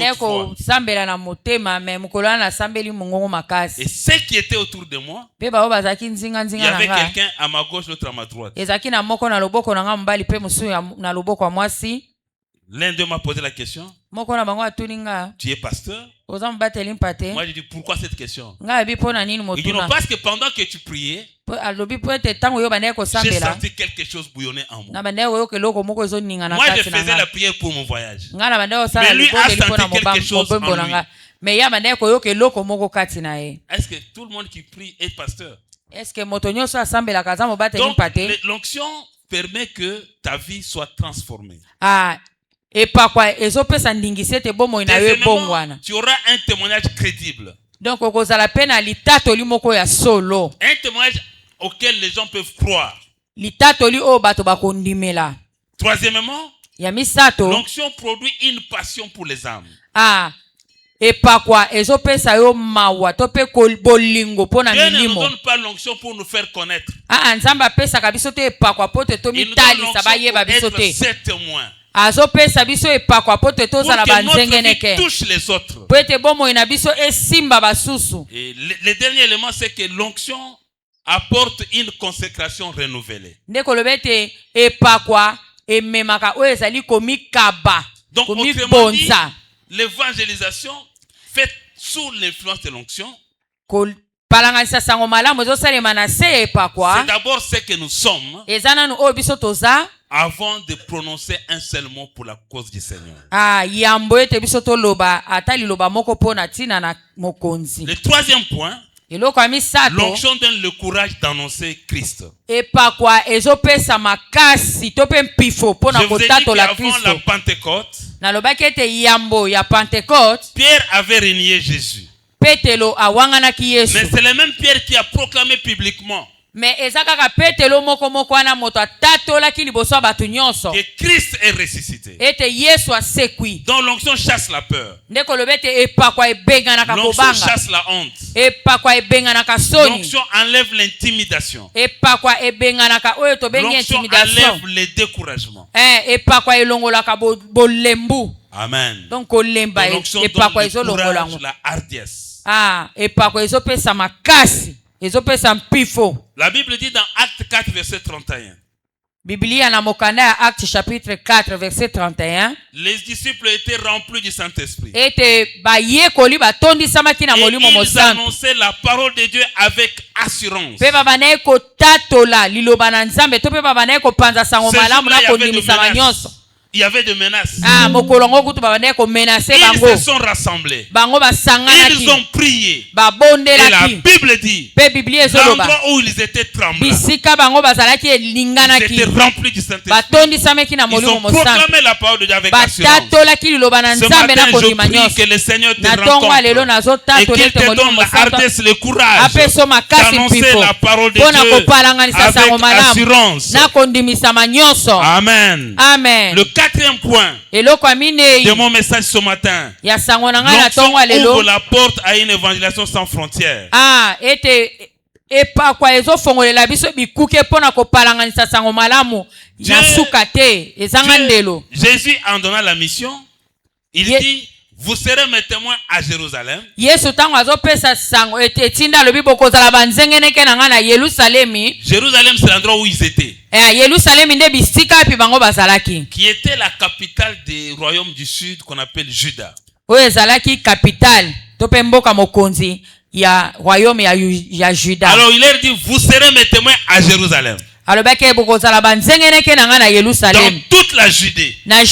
autrefois. Et ceux qui étaient autour de moi, il y avait quelqu'un à ma gauche, l'autre à ma droite. L'un d'eux m'a posé la question. Tu es pasteur? Moi j'ai dit, pourquoi cette question? Il dit non, parce que pendant que tu priais, j'ai senti quelque chose bouillonner en moi. Moi je faisais la prière pour mon voyage. Mais lui a senti quelque chose en lui. Est-ce que tout le monde qui prie est pasteur? Donc l'onction permet que ta vie soit transformée. Deuxièmement, tu auras un témoignage crédible. Un témoignage auquel les gens peuvent croire. Troisièmement, l'onction produit une passion pour les âmes. Dieu ne nous donne pas l'onction pour nous faire connaître. Il nous donne l'onction pour être ses témoins. Pour que notre vie touche les autres. Et le dernier élément, c'est que l'onction apporte une consécration renouvelée. Donc, autrement dit, l'évangélisation faite sous l'influence de l'onction, c'est d'abord ce que nous sommes avant de prononcer un seul mot pour la cause du Seigneur. Le troisième point, l'onction donne le courage d'annoncer Christ. Je vous ai dit qu'avant la Pentecôte, Pierre avait renié Jésus. Mais c'est le même Pierre qui a proclamé publiquement que Christ est ressuscité. Donc l'onction chasse la peur. L'onction chasse la honte. L'onction enlève l'intimidation. L'onction enlève le découragement. Amen. Donc l'onction donne le courage, la hardiesse. La Bible dit dans Acte 4, verset 31. Acte chapitre 4, verset 31. Les disciples étaient remplis du Saint-Esprit. Et ils annonçaient la parole de Dieu avec assurance. Ce jour-là, il y avait des menaces. Ils se sont rassemblés. Ils ont prié. Et la Bible dit, l'endroit où ils étaient tremblants, ils étaient remplis du Saint-Esprit. Ils ont proclamé la parole de Dieu avec assurance. Ce matin, je prie que le Seigneur te rencontre et qu'il te donne la hardiesse, le courage d'annoncer la parole de Dieu avec assurance. Amen. Le quatrième point de mon message ce matin, l'onction ouvre la porte à une évangélisation sans frontières. Jésus en donnant la mission, il dit, vous serez mes témoins à Jérusalem. Jérusalem, c'est l'endroit où ils étaient. Qui était la capitale du royaume du sud qu'on appelle Juda. Alors il leur dit, vous serez mes témoins à Jérusalem. Dans toute la Judée. La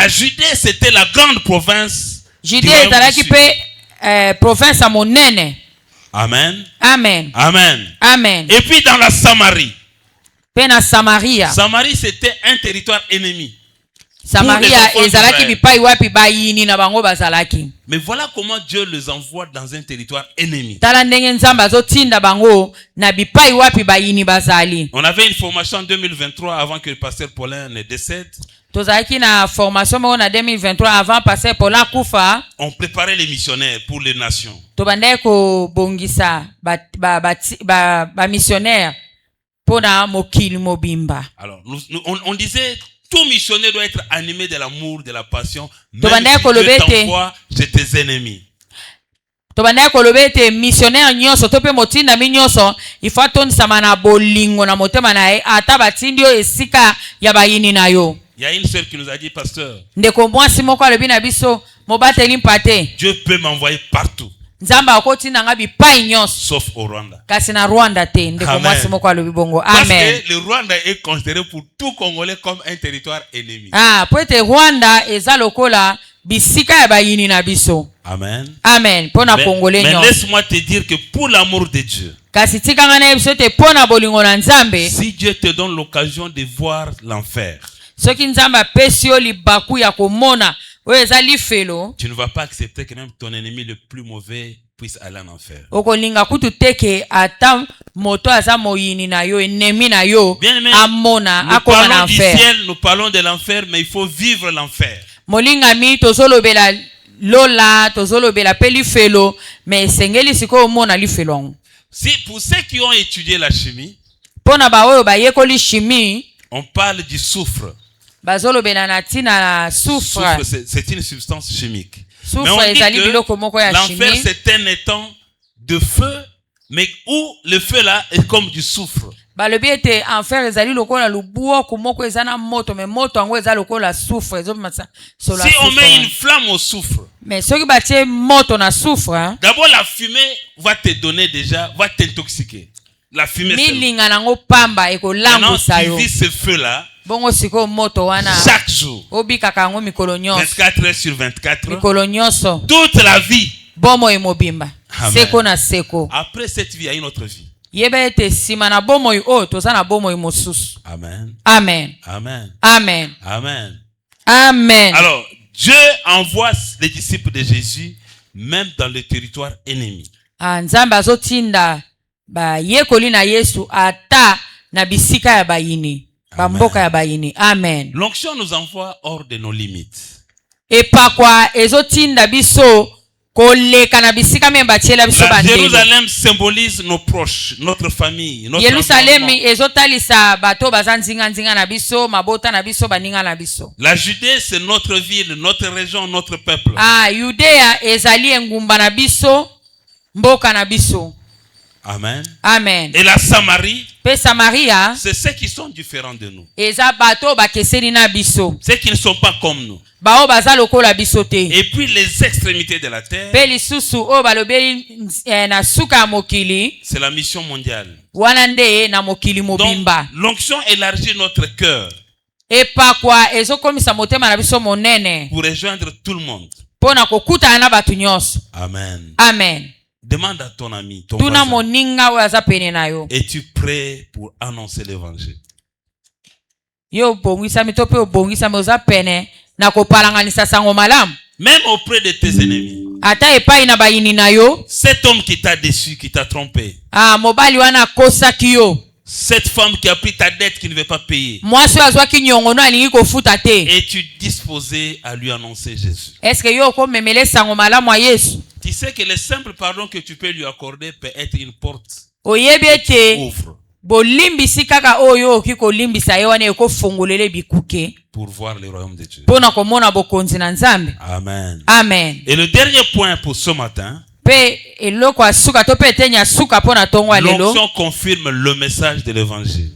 Judée, c'était la grande province du royaume du sud. Amen. Amen. Amen. Amen. Et puis dans la Samarie. Samarie, c'était un territoire ennemi. Mais voilà comment Dieu les envoie dans un territoire ennemi. On avait une formation en 2023 avant que le pasteur Paulin ne décède. On préparait les missionnaires pour les nations. Alors, on disait tout missionnaire doit être animé de l'amour, de la passion. Même si Dieu t'envoie chez tes ennemis. Tobanda kolobete missionnaire nyonso tope motinda mi nyonso ifa tondisama na bolingo na motema na ata batindi oyo esika ya bayini na yo. Il y a une sœur qui nous a dit, pasteur, ndeko mwasi moko alobi na biso mobateli mpate. Dieu peut m'envoyer partout. Nzamba akotinda nga bipai nyonso sauf au Rwanda. Kasi na Rwanda te ndeko mwasi moko alobi bongo. Amen. Amen. Parce que le Rwanda est considéré pour tout Congolais comme un territoire ennemi. Po ete Rwanda eza lokola bisika ya bayini na biso. Amen. Amen. Pona Congolais nyonso. Mais laisse-moi te dire que pour l'amour de Dieu, kasi tikanga na biso te pona bolingo na Nzambe, si Dieu te donne l'occasion de voir l'enfer, soki Nzambe apesi yo libaku ya komona oyo eza lifelo, tu ne vas pas accepter que même ton ennemi le plus mauvais puisse aller en enfer. okolinga kutu teke ata moto aza moyini na yo ennemi na yo amona akoma na enfer. Nous parlons de l'enfer, mais il faut vivre l'enfer. Molinga mi tozolobela lola tozolobela pe lifelo, mais sengeli siko omona lifelo. Si pour ceux qui ont étudié la chimie, pona ba oyo ba yekoli chimie, on parle du soufre. Bazolobela na tina soufre. C'est une substance chimique. Mais on dit que l'enfer c'est un étang de feu, mais où le feu là est comme du soufre. Balobi ete enfer ezali lokola lubuo kumoko ezana moto, mais moto ango eza lokola soufre ezo masa sola. Si on met une flamme au soufre, mais soki batie moto na soufre, d'abord la fumée va te donner déjà, va t'intoxiquer. La fumée. Milinga nango pamba ekolangusa yo. Tu vis ce feu là. Bongo siko moto wana. Chaque jour. Obikaka yango mikolo nyonso. 24 heures sur 24. Mikolo nyonso. Toute la vie. Bomo emobimba. Seko na seko. Après cette vie, il y a une autre vie. Yebete sima na bomo o toza na bomo mosusu. Amen. Amen. Amen. Amen. Amen. Amen. Alors, Dieu envoie les disciples de Jésus même dans le territoire ennemi. Nzambe azotinda ba yekoli na Yesu ata na bisika ya bayini. Bamboka ya bayini. Amen. L'onction nous envoie hors de nos limites. Epakwa ezotinda biso koleka na bisika memba tiela biso bandelo. Jérusalem symbolise nos proches, notre famille, notre Yerusalem ezotalisa bato bazanzinga nzinga na biso, mabota na biso, baninga na biso. La Judée c'est notre ville, notre région, notre peuple. Judea ezali engumba na biso, mboka na biso. Amen. Amen. Et la Samarie, Samaria, c'est ceux qui sont différents de nous. Eza bato bakeseni na biso. Ceux qui ne sont pas comme nous. Bao baza lokola biso te. Et puis les extrémités de la terre. Pe lisusu o balobeli na suka mokili. C'est la mission mondiale. Wana nde na mokili mobimba. Donc l'onction élargit notre cœur. Epakwa ezokomisa motema na biso monene. Pour rejoindre tout le monde. Pona kokuta na batu nyonso. Amen. Amen. Demande à ton ami, ton voisin. Es-tu prêt pour annoncer l'évangile? Yo bongisa mitope obongisa moza pene na kopalanganisa sango malamu. Même auprès de tes ennemis. Ata epai na bayini na yo. Cet homme qui t'a déçu, qui t'a trompé. Mobali wana kosaki yo. Cette femme qui a pris ta dette qui ne veut pas payer. Mwasi azwaki nyongono alingi kofuta te. Es-tu disposé à lui annoncer Jésus? Est-ce que yo ko memele sango malamu a Yesu? Tu sais que le simple pardon que tu peux lui accorder peut être une porte. Oyebete bolimbisi kaka oyo kiko limbisa ye wana eko fongolele bikuke. Pour voir le royaume de Dieu. Pona komona bokonzi na Nzambe. Amen. Amen. Et le dernier point pour ce matin. L'onction confirme le message de l'évangile.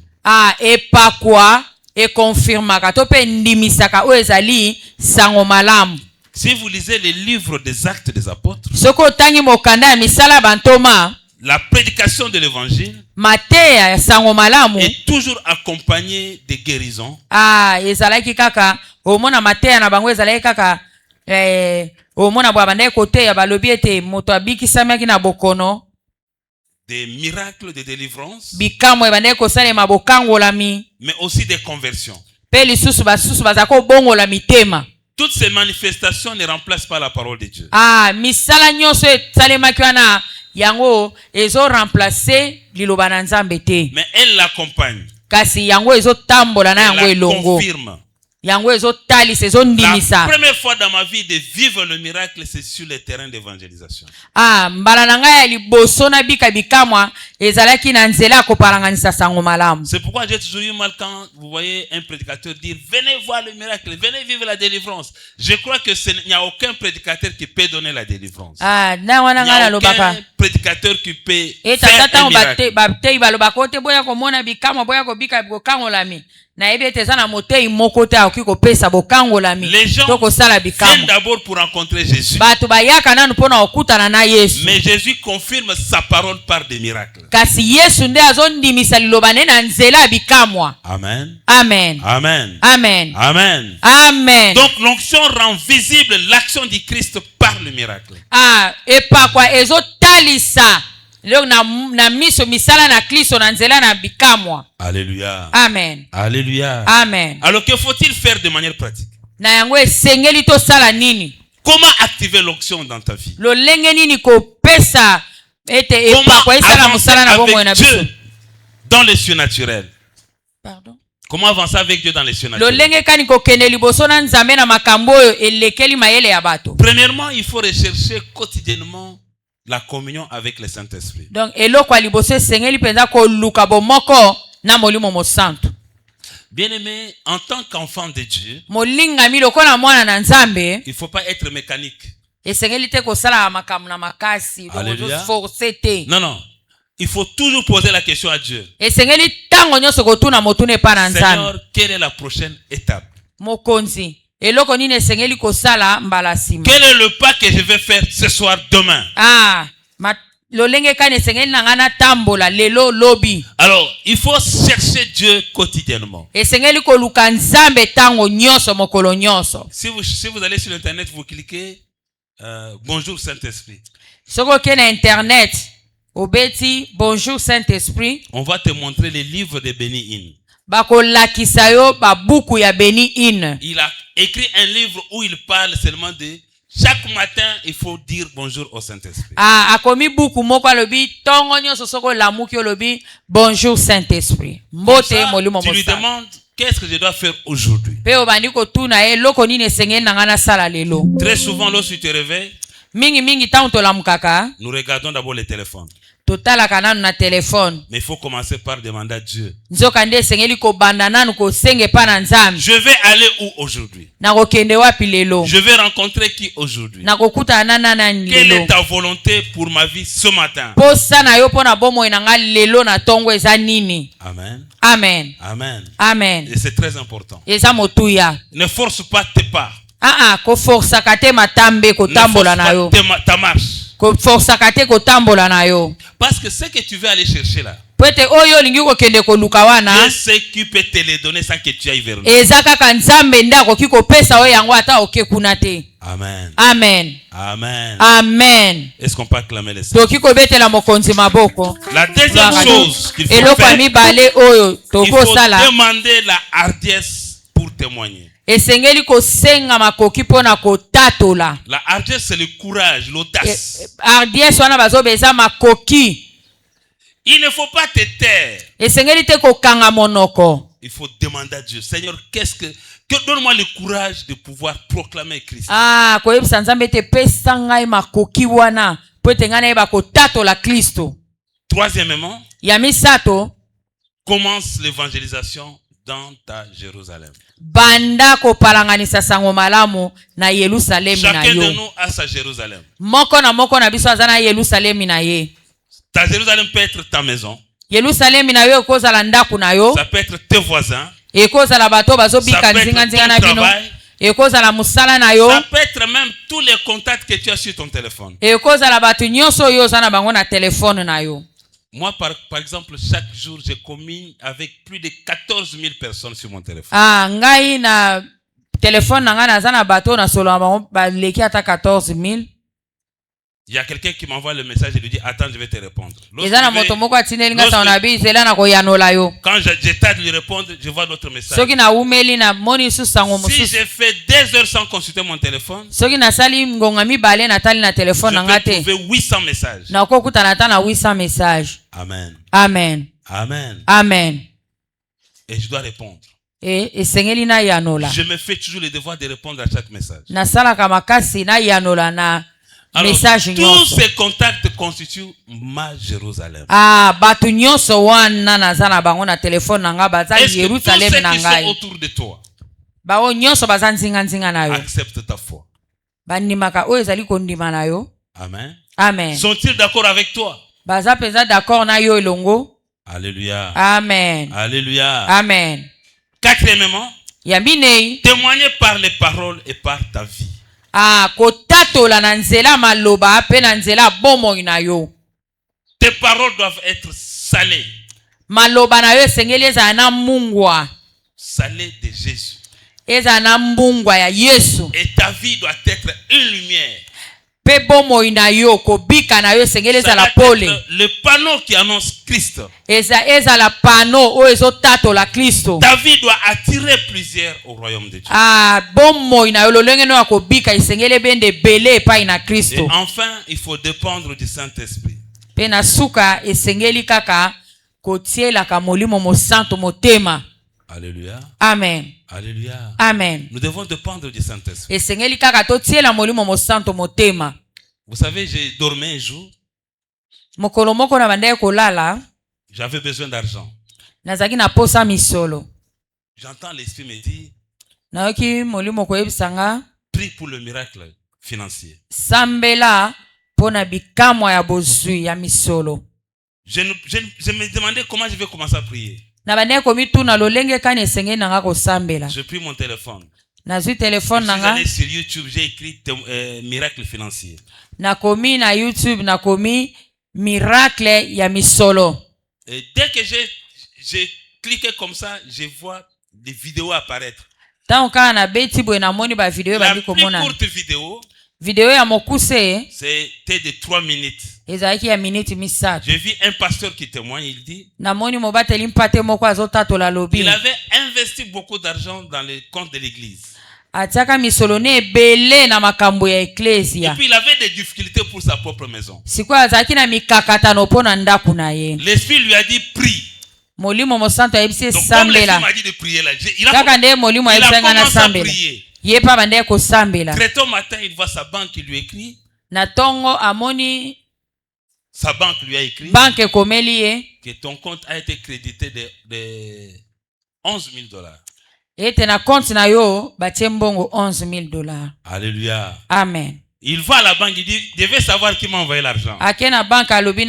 Epakwa e confirma ka tope ndimisaka o ezali sango malamu. Si vous lisez les livres des Actes des Apôtres, soko tangi mokanda misala bantoma, la prédication de l'évangile Matéa sango malamu est toujours accompagnée de guérisons. Ezalaki kaka omona Matéa na bango ezalaki kaka omona bwa bande kote ya balobi ete moto abikisami na bokono. Des miracles de délivrance. Bikamwe bande kosale mabokangolami. Mais aussi des conversions. Pe lisusu basusu bazako bongola mitema. Toutes ces manifestations ne remplacent pas la parole de Dieu. Misala nyonso esalemaki wana yango ezo remplacer liloba na Nzambe te. Mais elle l'accompagne. Kasi yango ezo tambola na yango elongo. Confirme. yango ezotalisa ezondimisa. La première fois dans ma vie de vivre le miracle, c'est sur le terrain d'évangélisation. Mbala na ngai ya liboso na bika bikamwa ezalaki na nzela kopalanganisa sango malamu. C'est pourquoi j'ai toujours eu mal quand vous voyez un prédicateur dire venez voir le miracle, venez vivre la délivrance. Je crois que il n'y a aucun prédicateur qui peut donner la délivrance. Na wana ngana lobaka. Aucun prédicateur qui peut faire un miracle. Batei balobaka te boya komona bikamwa boya ko bika bokangolami. Na ebete sana motei moko te akiko pesa bokangolami. Les gens viennent d'abord pour rencontrer Jésus. Batu bayaka nanu pona okutana na Yesu. Mais Jésus confirme sa parole par des miracles. Kasi Yesu nde azondimisa liloba na nzela bikamwa. Amen. Amen. Amen. Amen. Amen. Amen. Donc l'onction rend visible l'action du Christ par le miracle. Epakwa ezotalisa leo na miso misala na Kristo na nzela na bikamwa. Alléluia. Amen. Alléluia. Amen. Alors que faut-il faire de manière pratique? Na yango esengeli to sala nini? Comment activer l'onction dans ta vie? Lo lenge nini ko pesa ete epakwa esala musala na bomo na biso. Dans le surnaturel. Pardon? Comment avancer avec Dieu dans les surnaturels? Lo lenge kani ko kende liboso na nzambe na makambo oyo elekeli mayele ya bato. Premièrement, il faut rechercher quotidiennement la communion avec le Saint-Esprit. Donc eloko liboso esengeli penza ko luka bomoko na molimo mo santo. Bien-aimé, en tant qu'enfant de Dieu, molingami lokola mwana na nzambe, il faut pas être mécanique. Esengeli te ko sala makambo na makasi, donc forcer te. Non. Il faut toujours poser la question à Dieu. Esengeli tango nyoso ko tuna motune pa na nzambe. Seigneur, quelle est la prochaine étape? Mokonzi, eloko nini esengeli ko sala mbala sima. Quel est le pas que je vais faire ce soir, demain? Lolenge kane esengeli na ngana tambola lelo lobi. Alors, il faut chercher Dieu quotidiennement. Esengeli ko luka nzambe tango nyoso mokolo nyoso. Si vous allez sur internet, vous cliquez bonjour Saint-Esprit. Soko ke na internet obeti bonjour Saint-Esprit. On va te montrer les livres de Benny Hinn. Bakolakisa yo babuku ya Benny Hinn. Il a écrit un livre où il parle seulement de chaque matin il faut dire bonjour au Saint-Esprit. Akomi buku moko lobi tongo nyoso soko lamuki lobi bonjour Saint-Esprit. Mbote molimo mosa. Tu lui demandes qu'est-ce que je dois faire aujourd'hui? Pe obandi ko tuna loko nini esengeli na ngana sala lelo. Très souvent lorsque tu te réveilles, mingi tango tolamukaka, nous regardons d'abord le téléphone. Totala kananu na téléphone. Mais il faut commencer par demander à Dieu. Nzokande sengeli ko banda nanu ko senge pa na nzambe. Je vais aller où aujourd'hui? Na ko kende wapi lelo? Je vais rencontrer qui aujourd'hui? Na ko kuta nana lelo. Quelle est ta volonté pour ma vie ce matin? Posa na yo pona bomo inanga lelo na tongo eza nini? Amen. Amen. Amen. Amen. Et c'est très important. Eza motuya. Ne force pas tes pas. Ko forsa kate matambe ko tambola na yo. Ta marche. Ko forsa kate ko tambola na yo. Parce que ce que tu veux aller chercher là, Pwete oyo lingi ko kende ko lukawana. Dieu sait qui peut te les donner sans que tu ailles vers lui. Ezaka ka nzambe ndako kiko pesa oyo yango ata oke kunate. Amen. Amen. Amen. Amen. Est-ce qu'on peut acclamer les saints? Toki ko betela mokonzi maboko. La deuxième chose qu'il faut faire, il faut demander la hardiesse pour témoigner. Esengeli ko senga makoki pona ko tatola. La hardiesse c'est le courage, l'audace. Hardiesse wana bazo beza makoki. Il ne faut pas te taire. Esengeli te ko kanga monoko. Il faut demander à Dieu, Seigneur, donne-moi le courage de pouvoir proclamer Christ. Ko yebisa nzambe te pesa ngai makoki wana po te ngana yeba ko tatola Kristo. Troisièmement, ya misato, commence l'évangélisation dans ta Jérusalem. Banda ko palanganisa sango malamu na Yerusalem na yo. Chacun de nous a sa Jérusalem. Moko na biso azana Yerusalem na ye. Ta Jérusalem peut être ta maison. Yerusalem na yo ko zala ndaku na yo. Ça peut être tes voisins. Eko zala bato bazo bika nzinga na bino. Eko zala musala na yo. Ça peut être même tous les contacts que tu as sur ton téléphone. Eko zala bato nyonso yo zana bango na téléphone na yo. Moi, par exemple, chaque jour, j'ai commis avec plus de 14 000 personnes sur mon téléphone. Ngai na téléphone na nga nazana bato na solo bango ba leki ata 14 000. Il y a quelqu'un qui m'envoie le message et lui dit attends, je vais te répondre. Quand j'ai de lui répondre, je vois d'autres messages. Si j'ai fait 2 heures sans consulter mon téléphone, je vais trouver 800 messages. Amen. Amen. Amen. Amen. Et je dois répondre. Je me fais toujours le devoir de répondre à chaque message. Alors, tous ces contacts constituent ma Jérusalem. Est-ce que tous ceux qui sont autour de toi acceptent ta foi? Amen. Amen. Sont-ils d'accord avec toi? Alléluia. Amen. Alléluia. Amen. Quatrièmement, témoigner par les paroles et par ta vie. Tes paroles doivent être salées. Salées de Jésus. Et ta vie doit être une lumière. Le panneau qui annonce Christ. Ta vie doit attirer plusieurs au royaume de Dieu. Et enfin, il faut dépendre du Saint-Esprit. Alléluia. Amen. Alléluia. Amen. Nous devons dépendre du Saint-Esprit. Vous savez, j'ai dormi un jour. J'avais besoin d'argent. J'entends l'Esprit me dire, prie pour le miracle financier. Je me demandais comment je vais commencer à prier. Je pris mon téléphone. Je suis allé sur YouTube, j'ai écrit miracle financier. Nakomi na YouTube, nakomi miracle ya misolo. Et dès que j'ai cliqué comme ça, je vois des vidéos apparaître. La plus courte vidéo ya mokuse c'était de 3 minutes. J'ai vu un pasteur qui témoigne, il dit il avait investi beaucoup d'argent dans les comptes de l'église. Et puis il avait des difficultés pour sa propre maison. L'Esprit lui a dit prie. Donc comme l'Esprit m'a dit de prier là, il a commencé à prier. Très tôt matin, il voit sa banque qui lui écrit. Sa banque lui a écrit que ton compte a été crédité de $11,000. Alléluia. Amen. Il va à la banque, il dit, je vais savoir qui m'a envoyé l'argent. La banque lui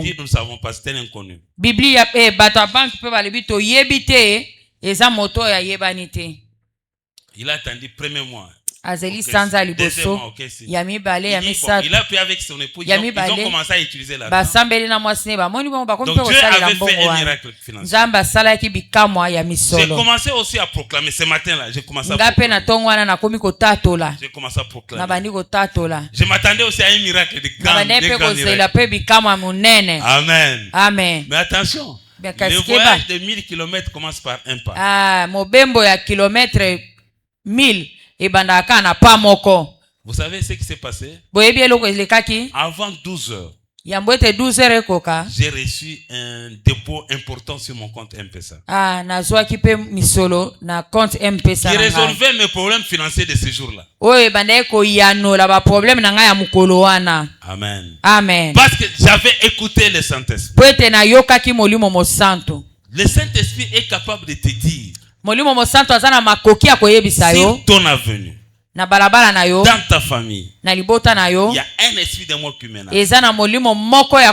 dit, nous ne savons pas, c'est un inconnu. Il a attendu premier mois. Il a pris avec son épouse, ils ont commencé à utiliser l'argent. Donc Dieu avait fait un miracle financier. J'ai commencé aussi à proclamer ce matin-là. J'ai commencé à proclamer. Je m'attendais aussi à un miracle de grand miracle. Amen. Amen. Mais attention, le voyage de 1000 km commence par un pas. Vous savez ce qui s'est passé? Avant 12 heures, j'ai reçu un dépôt important sur mon compte M-Pesa. Qui résolvait mes problèmes financiers de ce jour-là. Amen. Amen. Parce que j'avais écouté le Saint-Esprit. Le Saint-Esprit est capable de te dire sur ton avenue, dans ta famille, il y a un esprit de mort qui menace. Prie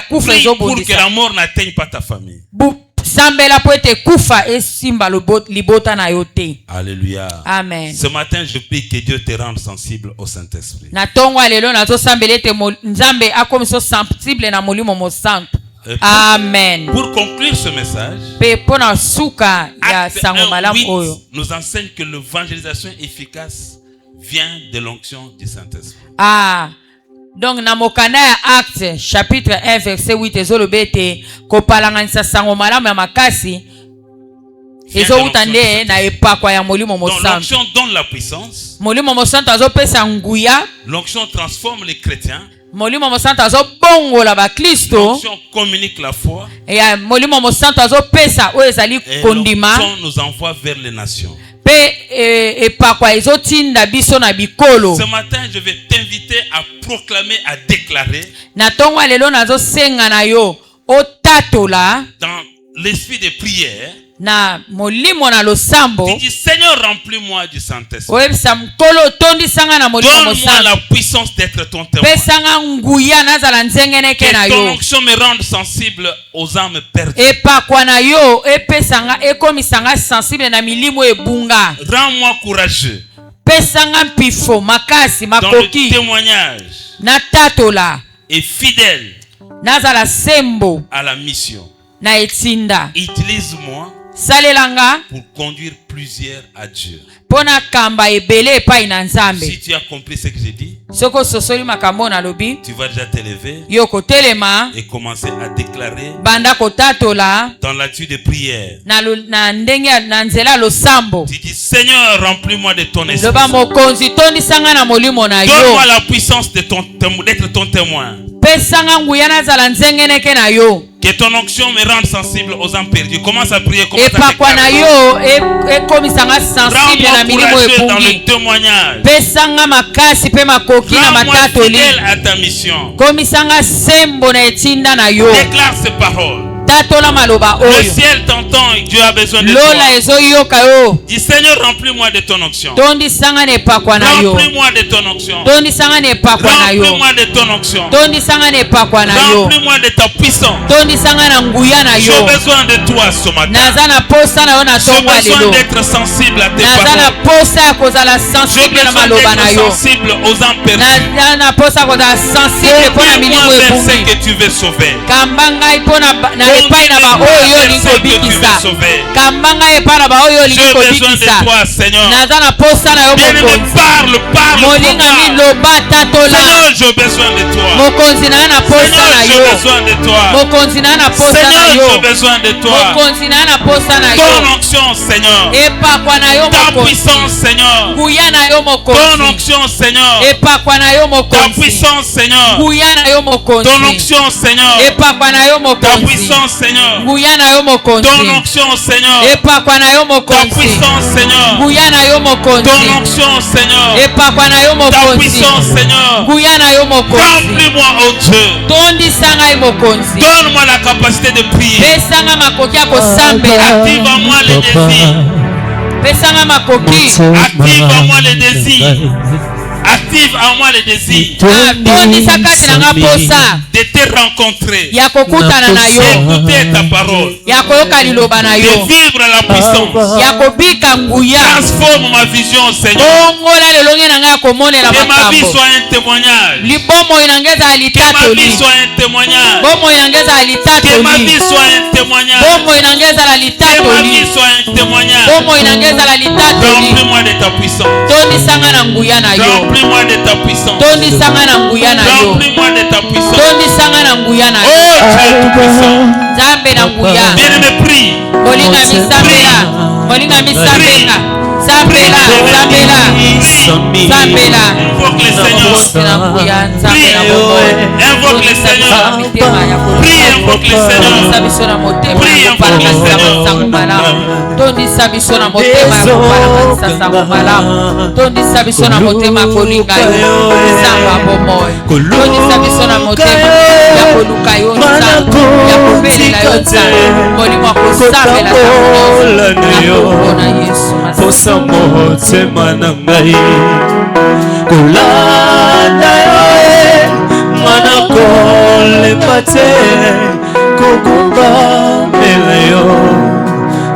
pour que la mort n'atteigne pas ta famille. Alléluia. Amen. Ce matin, je prie que Dieu te rende sensible au Saint-Esprit. Amen. Pour conclure ce message, Acte 1:8 nous enseigne que l'évangélisation efficace vient de l'onction du Saint-Esprit. Donc na mokanda ya Acte chapitre 1 verset 8 ezolobete kopalanganisa sango malamu ya makasi Donc l'onction donne la puissance. L'onction transforme les chrétiens. L'onction communique la foi. Et l'onction nous envoie vers les nations. Ce matin, je vais t'inviter à proclamer, à déclarer dans l'esprit de prière. Tu dis, Seigneur, remplis-moi du Saint-Esprit. Donne-moi la puissance d'être ton témoin. Que ton onction me rende sensible aux âmes perdues. Rends-moi courageux dans le témoignage et fidèle à la mission. Utilise-moi pour conduire plusieurs à Dieu. Si tu as compris ce que j'ai dit, tu vas déjà t'élever et commencer à déclarer dans l'attitude de prière. Tu dis, Seigneur, remplis-moi de ton esprit. Donne-moi la puissance d'être ton témoin. Que ton onction me rende sensible aux âmes perdues. Commence à prier. Rends-moi courageux dans le témoignage. Rends-moi fidèle à ta mission. Déclare ces paroles. Le ciel t'entend et Dieu a besoin de toi. Dis, Seigneur, remplis-moi de ton onction. Remplis-moi de ton onction. Remplis-moi de ton onction. Remplis-moi de ta puissance. J'ai besoin de toi ce matin. J'ai besoin d'être sensible à tes paroles. J'ai besoin d'être sensible aux âmes perdues. Dis-moi vers ce que tu veux sauver. J'ai besoin de toi, Seigneur. Bien-aimé, parle. Seigneur, j'ai besoin de toi. Seigneur, j'ai besoin de toi. Seigneur, j'ai besoin de toi. Ton onction, Seigneur. Ta puissance, Seigneur. Ton onction, Seigneur. Ta puissance, Seigneur. Ton onction, Seigneur. Ta puissance, Seigneur. Ton onction, Seigneur. Ta puissance, Seigneur. Ton onction, Seigneur. Ta puissance, Seigneur. Remplis-moi, oh Dieu. Donne-moi la capacité de prier. Active en moi les désirs. Active en moi les désirs. Active en moi le désir de te rencontrer, d'écouter ta parole, de vivre la puissance. Transforme ma vision, Seigneur. Que ma vie soit un témoignage. Que ma vie soit un témoignage. Que ma vie soit un témoignage. Que ma vie soit un témoignage. Remplis-moi de ta puissance. Remplis-moi de ta puissance. Remplis-moi de ta puissance. Oh Dieu tout-puissant. Bien-aimé, prie. Invoque le Seigneur. Prie, invoque le Seigneur. Prie, invoque le Seigneur. Prie, invoque le motema na ngai kolanda yo mwana kolemba te kokumbamela yo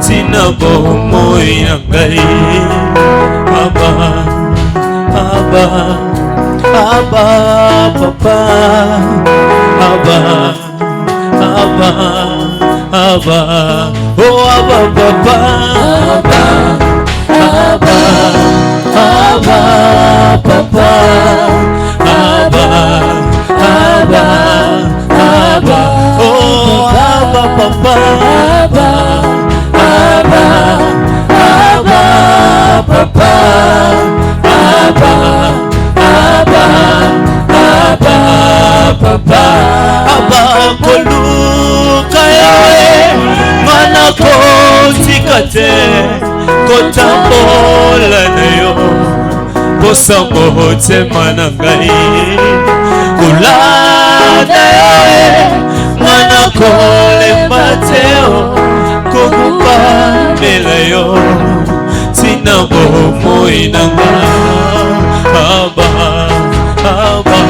tina bomoi na ngai aba papa aba oh aba papa Abba, papa, Abba, oh Abba, papa, Abba, papa abakoluka yawe mwana kotika te kotambola na yo posa motema na ngai kolanda yawe mwana kolemba te kokupamela yo tina bomoi na ngai aba aba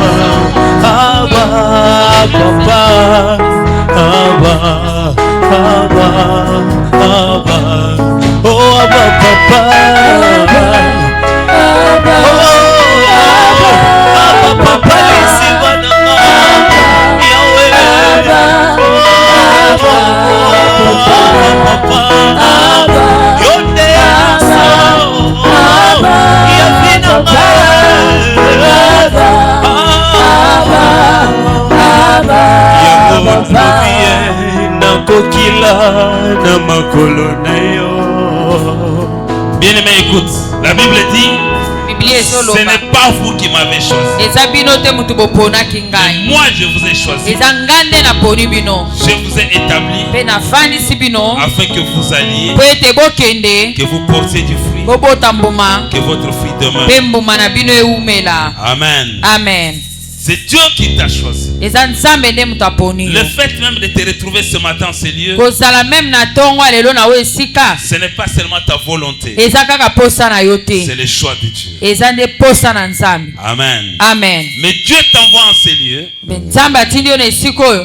aba papa aba aba aba oh aba papa aba aba papa lisiwa na yawe papa yonde yafina nakokila na makolo na yo. Bien-aimé, écoute, la Bible dit ce n'est pas vous qui m'avez choisi. Moi je vous ai choisi. Je vous ai établi afin que vous alliez, que vous portiez du fruit, que votre fruit demeure. Amen. Amen. C'est Dieu qui t'a choisi. Le fait même de te retrouver ce matin en ces lieux, ce n'est pas seulement ta volonté, c'est le choix de Dieu. Amen. Amen. Mais Dieu t'envoie en ces lieux,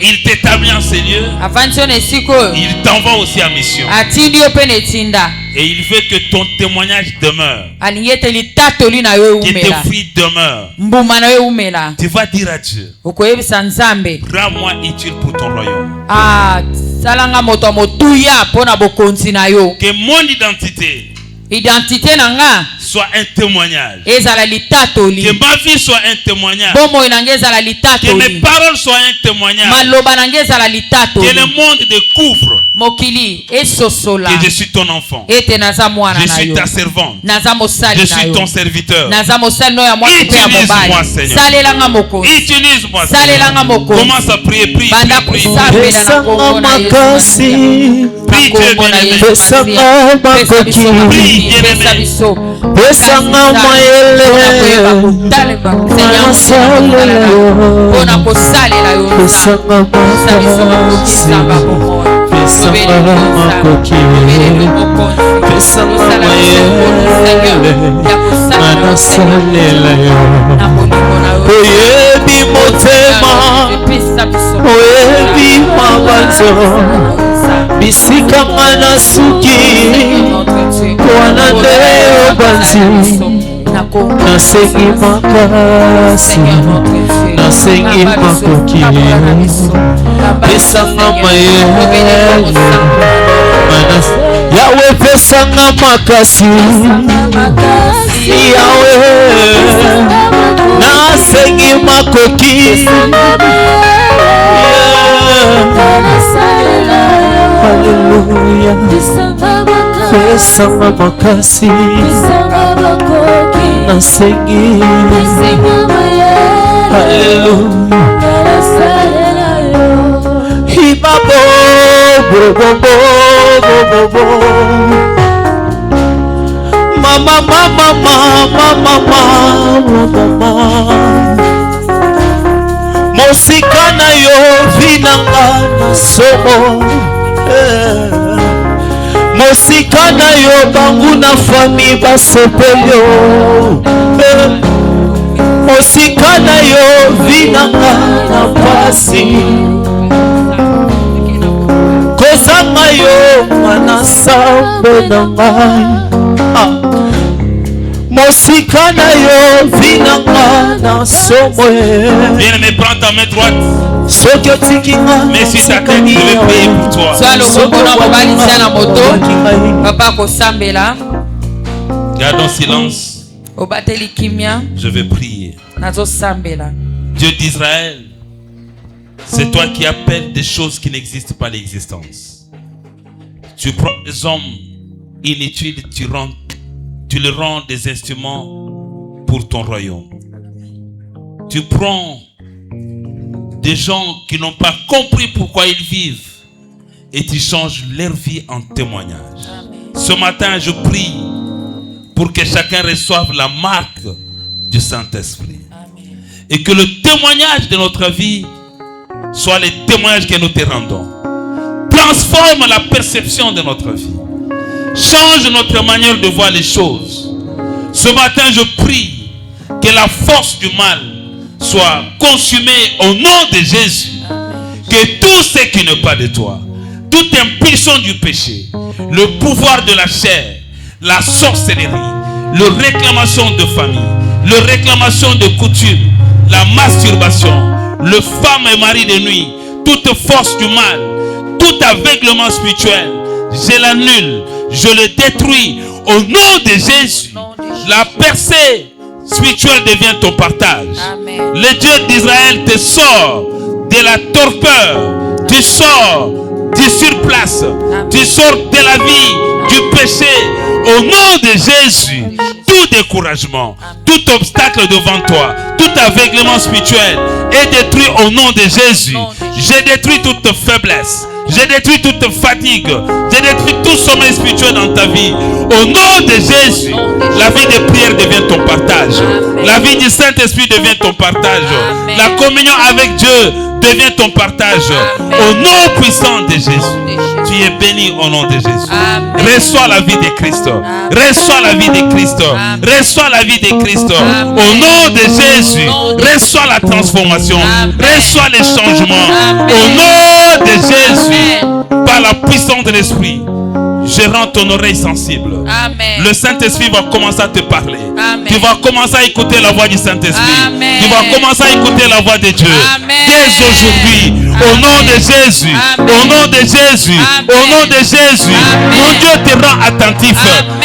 il t'établit en ces lieux, il t'envoie aussi à mission. Et il veut que ton témoignage demeure, que tes fruits demeurent. Tu vas dire à Dieu, rends-moi utile pour ton royaume. Que mon identité soit un témoignage. Que ma vie soit un témoignage. Que mes paroles soient un témoignage. Que le monde découvre que je suis ton enfant. Je suis ta servante. Je suis ton serviteur. Utilise-moi, Seigneur. Utilise-moi, Seigneur. Commence à prier. Prie. Prie, Dieu bien-aimé. Prie, bien-aimé. Pesanga mayele pesanga makoki pesanga mayele manasalela yo oyebi motema oyebi mabanzo bisikanga na suki wana nde obanzi nasengi makasi nasengi makoki pesanga mayele yawe pesanga makasi yawe nasengi makoki haleluya pesanga makasi nasengi haleluya hibabo bobo mama mama mama mama mosika na yo vinanga na somo mosika na yo bangu na fami basepelyo mosika na yo vinanga na pasi kozanga yo manasambe na ngai mosika na yo vinanga na somo. Bien-aimé, prends ta main droite. Mais si ta tête, je vais prier pour toi. Gardons silence. Je vais prier. Dieu d'Israël, c'est toi qui appelles des choses qui n'existent pas l'existence. Tu prends des hommes inutiles, tu les rends des instruments pour ton royaume. Tu prends des gens qui n'ont pas compris pourquoi ils vivent et tu changes leur vie en témoignage. Ce matin, je prie pour que chacun reçoive la marque du Saint-Esprit. Et que le témoignage de notre vie soit le témoignage que nous te rendons. Transforme la perception de notre vie. Change notre manière de voir les choses. Ce matin, je prie que la force du mal soit consumée au nom de Jésus. Que tout ce qui n'est pas de toi, toute impulsion du péché, le pouvoir de la chair, la sorcellerie, la réclamation de famille, la réclamation de coutume, la masturbation, le femme et mari de nuit, toute force du mal, tout aveuglement spirituel, je l'annule, je le détruis au nom de Jésus. La percée spirituelle devient ton partage. Amen. Le Dieu d'Israël te sort de la torpeur, tu sors du surplace, tu sors de la vie du péché au nom de Jésus. Tout découragement, tout obstacle devant toi, tout aveuglement spirituel est détruit au nom de Jésus. J'ai détruit toute faiblesse, j'ai détruit toute fatigue, j'ai détruit tout sommeil spirituel dans ta vie. Au nom de Jésus, la vie de prière devient ton partage. La vie du Saint-Esprit devient ton partage. La communion avec Dieu devient ton partage. Au nom puissant de Jésus, tu es béni au nom de Jésus. Reçois la vie de Christ. Reçois la vie de Christ. Reçois la vie de Christ. Au nom de Jésus, reçois la transformation. Reçois les changements. Au nom de Jésus, par la puissance de l'Esprit, je rends ton oreille sensible. Amen. Le Saint-Esprit va commencer à te parler. Amen. Tu vas commencer à écouter la voix du Saint-Esprit. Tu vas commencer à écouter la voix de Dieu. Amen. Dès aujourd'hui, au nom de Jésus, au nom de Jésus, au nom de Jésus, mon Dieu te rend attentif.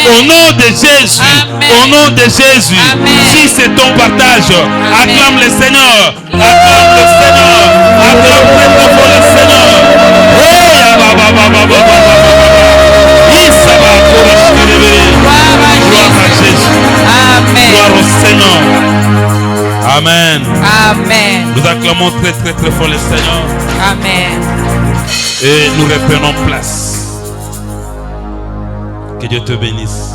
Au nom de Jésus, au nom de Jésus, si c'est ton partage, acclame le Seigneur, acclame le Seigneur, acclame très fort le Seigneur. Gloire à Jésus. Amen. Gloire au Seigneur. Amen. Amen. Nous acclamons très très très fort le Seigneur. Amen. Et nous reprenons place. Que Dieu te bénisse.